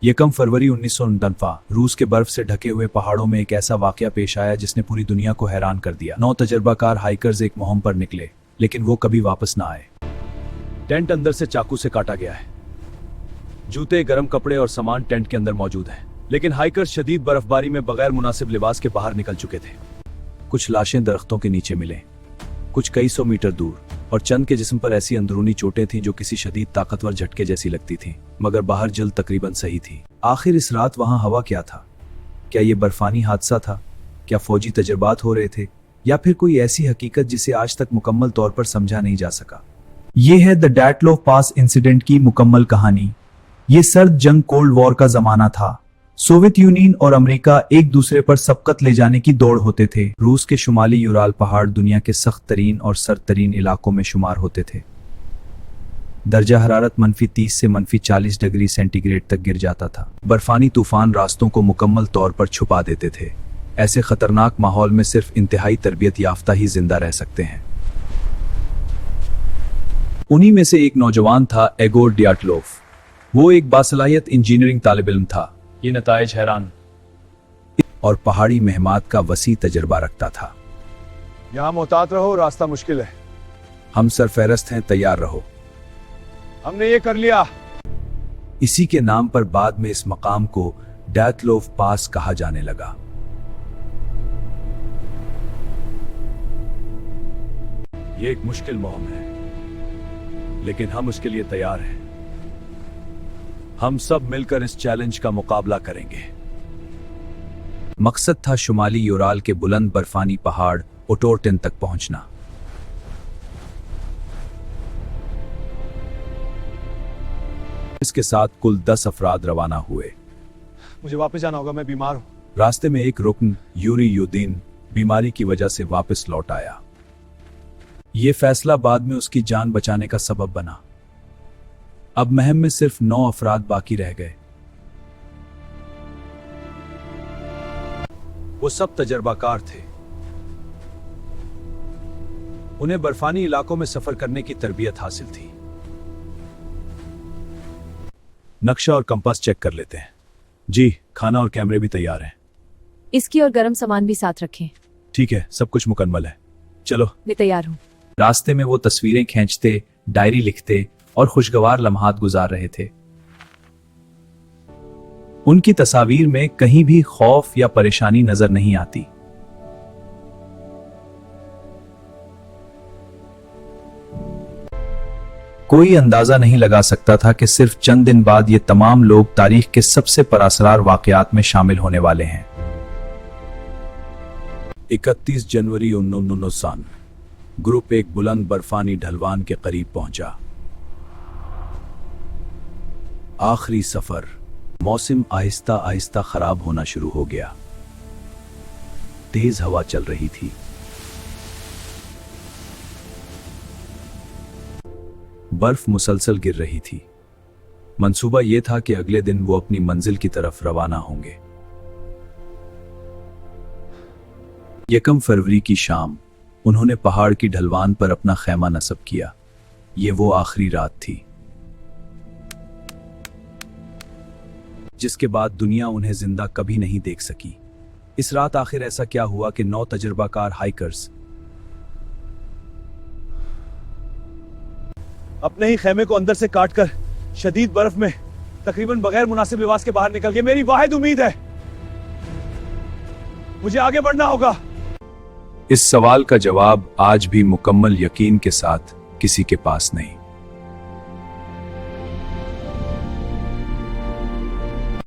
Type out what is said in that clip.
यकम फरवरी 1949 रूस के बर्फ से ढके हुए पहाड़ों में एक ऐसा वाकया पेश आया जिसने पूरी दुनिया को हैरान कर दिया। 9 तजर्बाकार हाइकर्स एक मुहिम पर निकले, लेकिन वो कभी वापस ना आए। टेंट अंदर से चाकू से काटा गया है। जूते, गर्म कपड़े और सामान टेंट के अंदर मौजूद है, लेकिन हाइकर्स शदीद बर्फबारी में बगैर मुनासिब लिबास के बाहर निकल चुके थे। कुछ लाशें दरख्तों के नीचे मिले, कुछ कई सौ मीटर दूर, और चंद के जिस्म पर ऐसी अंदरूनी चोटें थीं जो किसी शदीद ताकतवर झटके जैसी लगती थीं, मगर बाहर जल्द तकरीबन सही थी। आखिर इस रात वहां हवा क्या था? क्या ये बर्फानी हादसा था? क्या फौजी तजर्बात हो रहे थे, या फिर कोई ऐसी हकीकत जिसे आज तक मुकम्मल तौर पर समझा नहीं जा सका? ये है द डैटलोव पास इंसिडेंट की मुकम्मल कहानी। ये सर्द जंग कोल्ड वॉर का जमाना था। सोवियत यूनियन और अमेरिका एक दूसरे पर सबकत ले जाने की दौड़ होते थे। रूस के शुमाली यूराल पहाड़ दुनिया के सख्त तरीन और सर्द तरीन इलाकों में शुमार होते थे। दर्जा हरारत -30 से -40 डिग्री सेंटीग्रेड तक गिर जाता था। बर्फानी तूफान रास्तों को मुकम्मल तौर पर छुपा देते थे। ऐसे खतरनाक माहौल में सिर्फ इंतहाई तरबियत याफ्ता ही जिंदा रह सकते हैं। उन्हीं में से एक नौजवान था एगोर डियाटलोव। वो एक बासलाहियत इंजीनियरिंग तालिब इल्म था। ये नताइज हैरान और पहाड़ी मेहमात का वसी तजर्बा रखता था। यहाँ मोहतात रहो, रास्ता मुश्किल है। हम सरफहरस्त हैं, तैयार रहो। हमने ये कर लिया। इसी के नाम पर बाद में इस मकाम को डैटलोव पास कहा जाने लगा। ये एक मुश्किल मुहिम है, लेकिन हम उसके लिए तैयार हैं। हम सब मिलकर इस चैलेंज का मुकाबला करेंगे। मकसद था शुमाली यूराल के बुलंद बर्फानी पहाड़ ओटोर्टिन तक पहुंचना। इसके साथ कुल 10 अफराद रवाना हुए। मुझे वापस जाना होगा, मैं बीमार हूं। रास्ते में एक रुकन यूरी युदीन बीमारी की वजह से वापस लौट आया। यह फैसला बाद में उसकी जान बचाने का सबब बना। अब मुहिम में सिर्फ 9 अफराद बाकी रह गए। वो सब तजर्बाकार थे। उन्हें बर्फानी इलाकों में सफर करने की तरबियत हासिल थी। नक्शा और कंपास चेक कर लेते हैं। जी, खाना और कैमरे भी तैयार हैं। इसकी और गर्म सामान भी साथ रखें। ठीक है, सब कुछ मुकम्मल है। चलो, मैं तैयार हूँ। रास्ते में वो तस्वीरें खींचते, डायरी लिखते और खुशगवार लम्हात गुजार रहे थे। उनकी तस्वीर में कहीं भी खौफ या परेशानी नजर नहीं आती। कोई अंदाजा नहीं लगा सकता था कि सिर्फ चंद दिन बाद ये तमाम लोग तारीख के सबसे परअसरार वाकयात में शामिल होने वाले हैं। 31 जनवरी 1999 ग्रुप एक बुलंद बर्फानी ढलवान के करीब पहुंचा। आखिरी सफर। मौसम आहिस्ता आहिस्ता खराब होना शुरू हो गया। तेज हवा चल रही थी। बर्फ मुसलसल गिर रही थी। मंसूबा यह था कि अगले दिन वो अपनी मंजिल की तरफ रवाना होंगे। यकम फरवरी की शाम उन्होंने पहाड़ की ढलवान पर अपना खैमा नस्ब किया। ये वो आखिरी रात थी जिसके बाद दुनिया उन्हें जिंदा कभी नहीं देख सकी। इस रात आखिर ऐसा क्या हुआ कि 9 तजर्बाकार हाइकर्स अपने ही खेमे को अंदर से काटकर शदीद बर्फ में तकरीबन बगैर मुनासिब लिबास के बाहर निकल गए। मेरी वाहिद उम्मीद है, मुझे आगे बढ़ना होगा। इस सवाल का जवाब आज भी मुकम्मल यकीन के साथ किसी के पास नहीं।